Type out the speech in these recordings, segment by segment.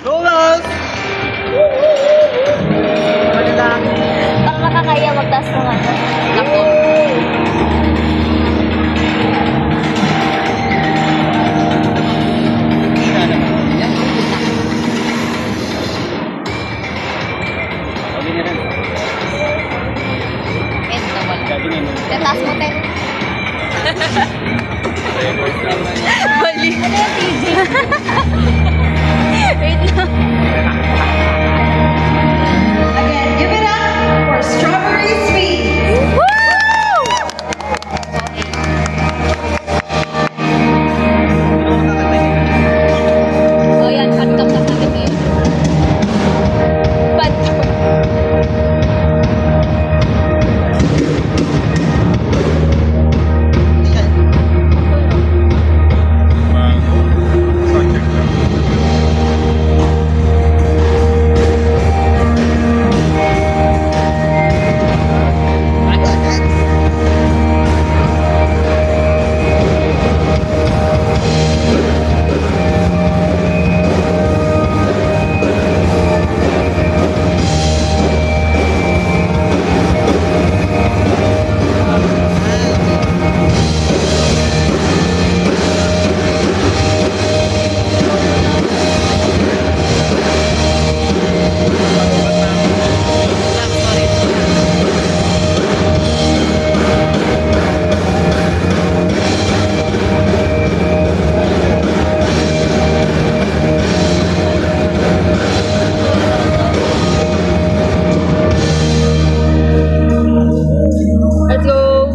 Rolas! Ano lang? Baka makakaya magtaas ng ano. Naku. Sabi niya rin. Ito, wala. Sabi niya rin. Tetaas mo, Ted. Mali. Ano yung TJ? Wait lang. Again, give it up for Strawberry Sweet. Oh, yan. Pantong na kami ngayon. Pantong. Let's go. Let's go!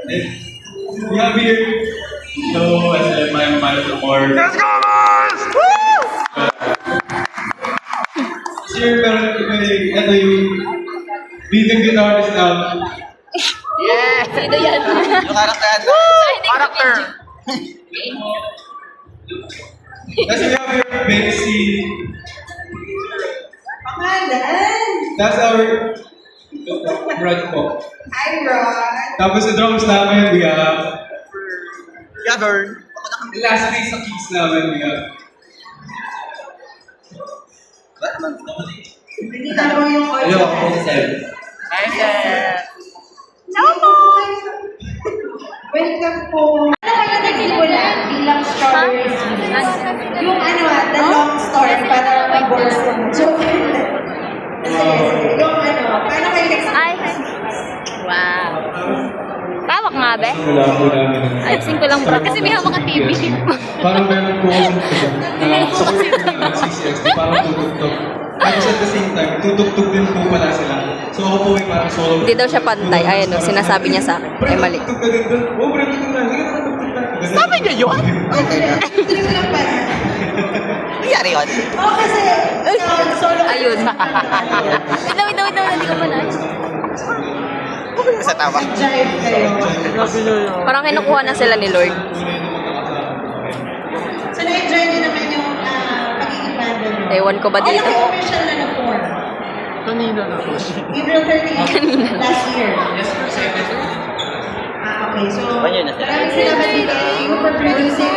We have here, so as my mind support. Let's go, boys! Sir, pero ito yung leading guitarist na. Yes! Sino yan? Yung karakter. Character. Tapos we have here Betsy. Pangalan. That's our Brad po. Hi, Ron. Tapos sa drums namin, we have Gavern. lastly sa keys namin, we have Hindi taro yung audio. Hello, ako si Seb. Hi, sir. Hello! Welcome po. Ano kayo nagsimula bilang strawberry sweet? Yung the long story para mag-board ko. Joke. Yung paano kayo nagsimula? Ay. Wow. Tawak nga, be. Wala po namin. Ayusin ko lang, bro. Kasi may hawak ka TV. Parang meron po kasi support na CCXD, parang tutugtog. Tapos at the same time, tutugtog din po pala sila. So ako po may parang solo. Hindi daw siya pantay. Ayun, sinasabi niya sa akin. Ay, mali. Tutugtog ka din doon. Oo, pre, tutugtog na. Hindi ka tutugtog na. Sabi niya yun? Trip lang pala. Nangyari yun? Oo, kasi solo. Ayun. Wait lang, hindi ko pa na. Sa tawa. Jive kayo. Parang kinukuha na sila ni Lord. So, na-enjoy niyo naman yung pagiging banda niyo. Ewan ko ba Ano dito? yung official na na-form? Kanina na. April 30 last year. Okay. So, maraming salamat din kayo for producing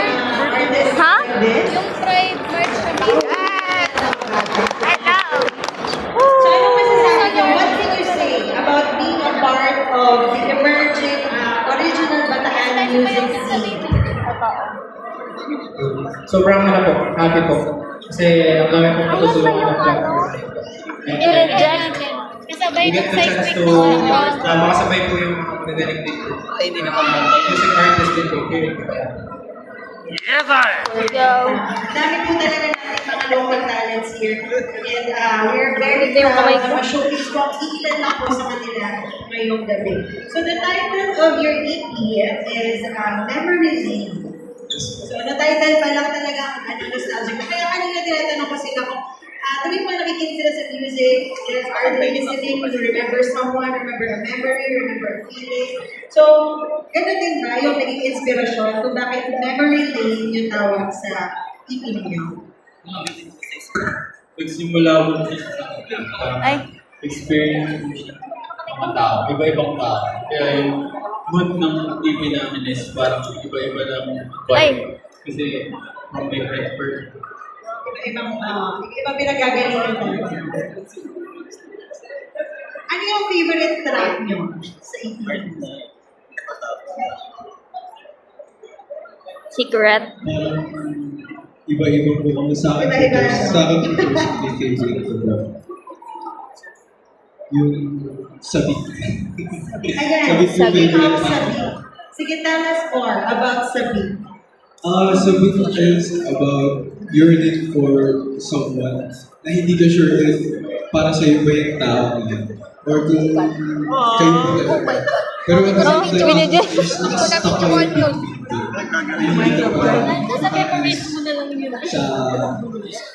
artists Ha? like this. Yung Pride March na ba? So, ano masasabi niyo? What can you say about being a part of the emerging original Bataan music scene? Sobrang happy po. Kasi ang dami pong natutulungan ng platform. Kasabay We get ng the chance side to makasabay po yung mga pinagaling dito. Ay, hindi naman mo. Music artist din po. Here in Bataan. Ang dami po talaga natin mga local talents here. And we're very proud na ma-showcase po ang ilan lang po sa kanila ngayong gabi. So the title of your EP is Memory Lane. So na-title pa lang talaga ang nostalgic. Kaya kanina tinatanong ko sila kung tuwing mga nakikinig sila sa music, are they listening to remember someone, remember a memory, remember a feeling. So, gano'n din ba yung naging inspirasyon kung bakit Memory Lane yung tawag sa EP niyo? Nagsimula ko Ay. experience ng mga tao, iba-ibang tao. Kaya yung mood ng TV namin is parang iba-iba ng Ay. vibe. Kasi from different person. Ibang pinagagalingan talaga. Ano yung favorite track niyo sa EP? Secret. Iba-iba po kung sa akin. Iba-iba. Sa akin po personally favorite ko po. Yung sabik. Ayan, Sabik yung sabi favorite of ko. Sabi. Sige, tell us more about Sabi. Sabik is about yearning for someone na hindi ka sure if para sa'yo ba yung tao niya. Or kung kayo ba. Pero at the same time, is nakastuck ka yung hindi ka pa Nasa memories mo na lang yun. sa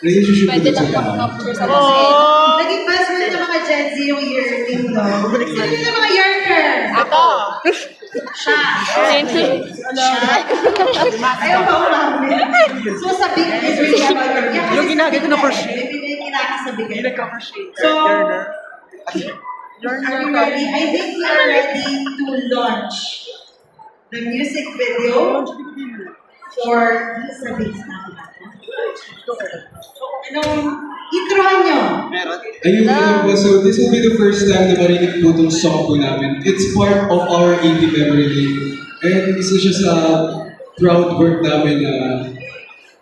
relationship Pwede with lang sa tao. capture sa basket. Naging buzzword ng mga Gen Z yung yearning, no? Sino yung mga yearner? Ako! Siya. Ayaw pa umamin. So, Sabi is really about your... Yung ginagawa na for shit. May kinakasabigan. Nagka-appreciate. So, are you ready? I think we are ready to launch the music video for Sabi. Anong introhan nyo? Meron? Ayun, so this will be the first time na marinig po itong song po namin. It's part of our 80 memory lane. And isa siya sa proud work namin na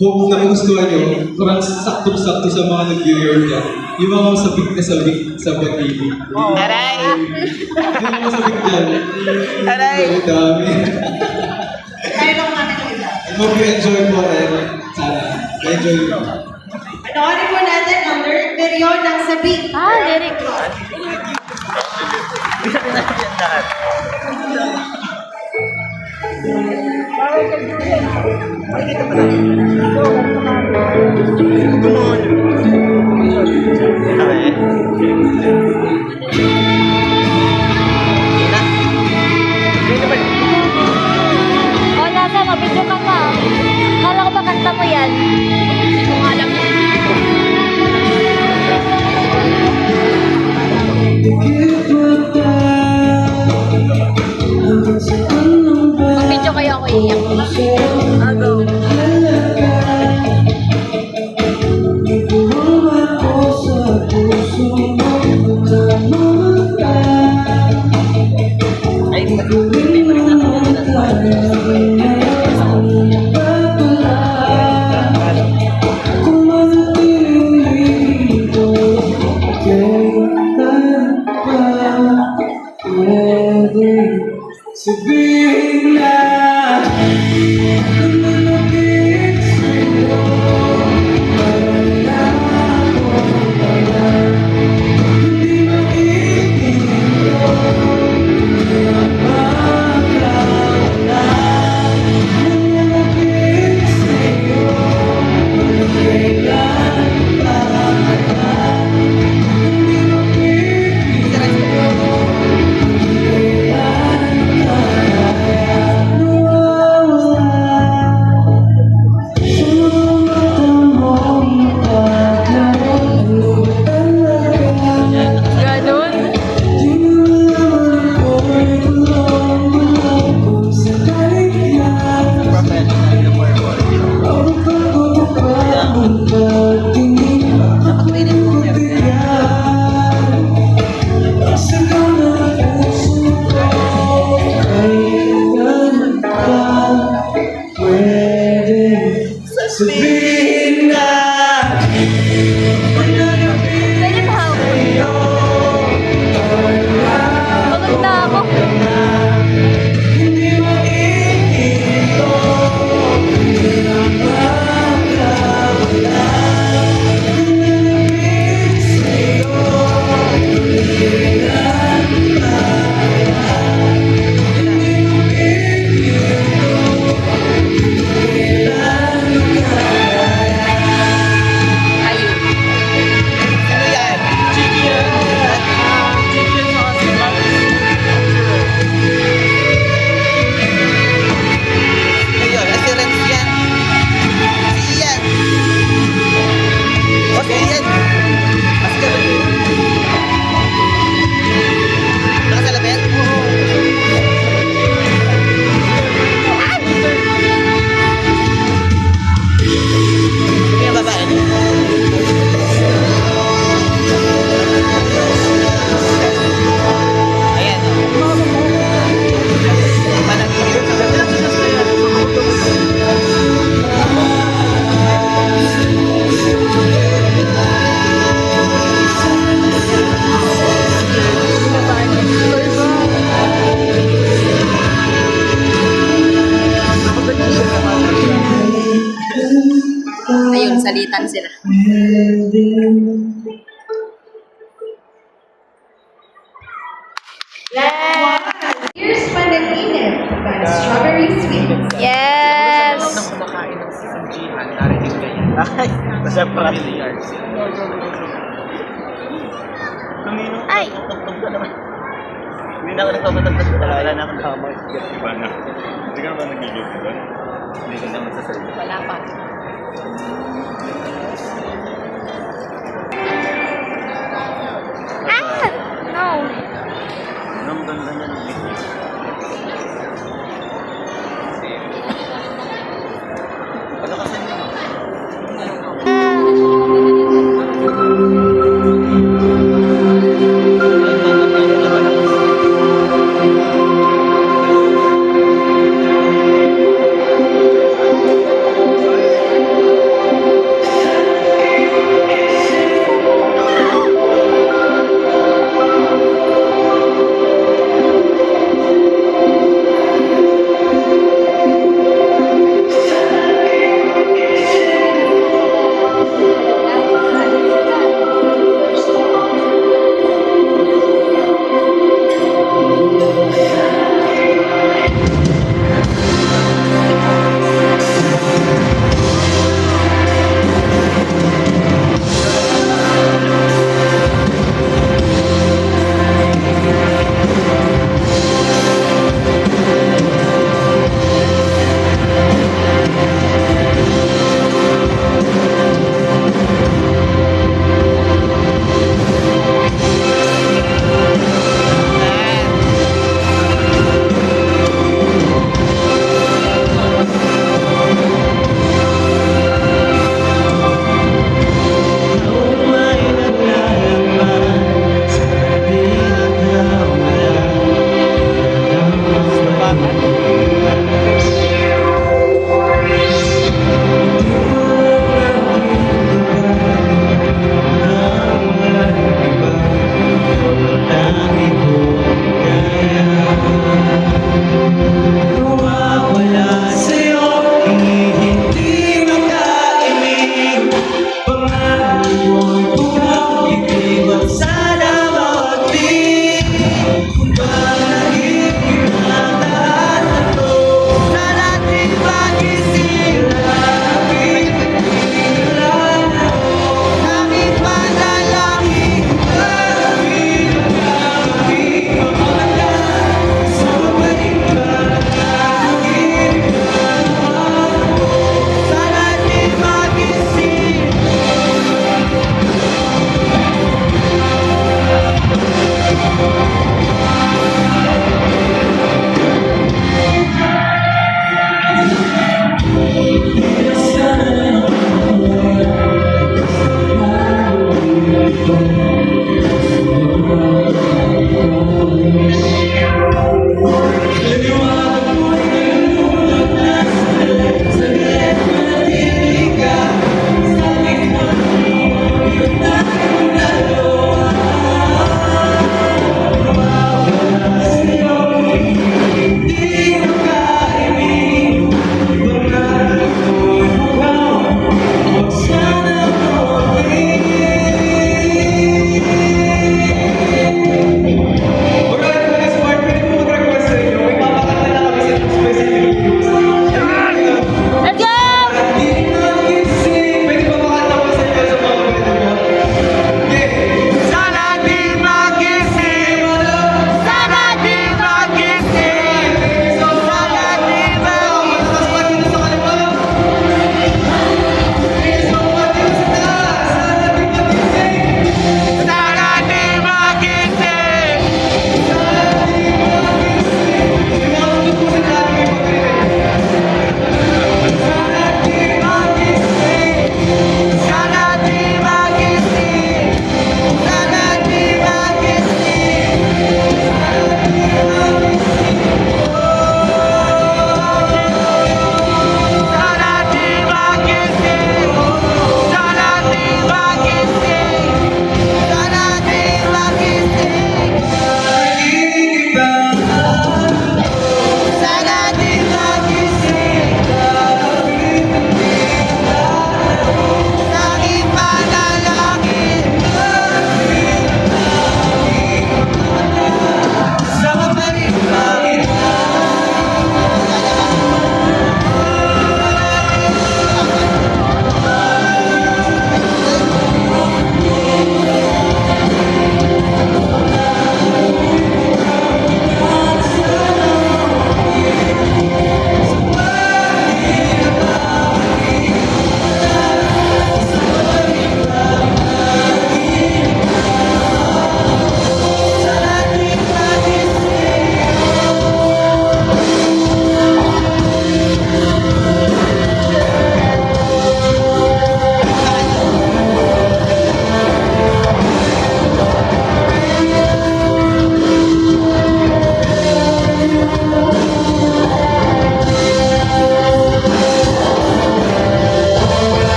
hope na magustuhan nyo. Parang sakto-sakto sa mga nag-year dyan. Yung mga sabik na sabik sa pag-ibig. Aray! Yung mga sabik dyan. Aray! Ang dami. Kaya lang namin yung iba. I hope you enjoy po and sana enjoy mo. Panoorin po natin ang lyric video ng Sabi. Lyric. O, nasa, mabidyo ka na. Kala ko ba kanta mo yan? Hindi ko alam yan. Mabidyo kayo ako iiyak. Sabihin na lumalapit sa'yo. Wala akong wala, hindi makikita. Napakawala, lumalapit sa'yo. Kailan pa kaya, hindi makikita. Ganun. Sabihin na Pwede ba ako? Pagod na ako. hindi makikita. Napakawala, lumalapit sa'yo. Kailan pa kaya, hindi makikita. Kailan Ayun. Ano yan? Chicken. Chicken sa kasi ayun, assurance yan. Si Ian. O, si Ian. Mas ka ba? Nakasalabit? Sino yung babae? Ayan, o. Panaginip. Ayun, salitan sila. Here's Panaginip by Strawberry Sweet. Yes! Kumakain ng sisigihan, narinig ka yan. Ay, nasa familiars. Ay! Hindi na ako nagpapatagtas ko talaga. Wala na akong tama. Iba na. Hindi ka ba nag-video ba? Hindi ko na magsasalita. Wala pa.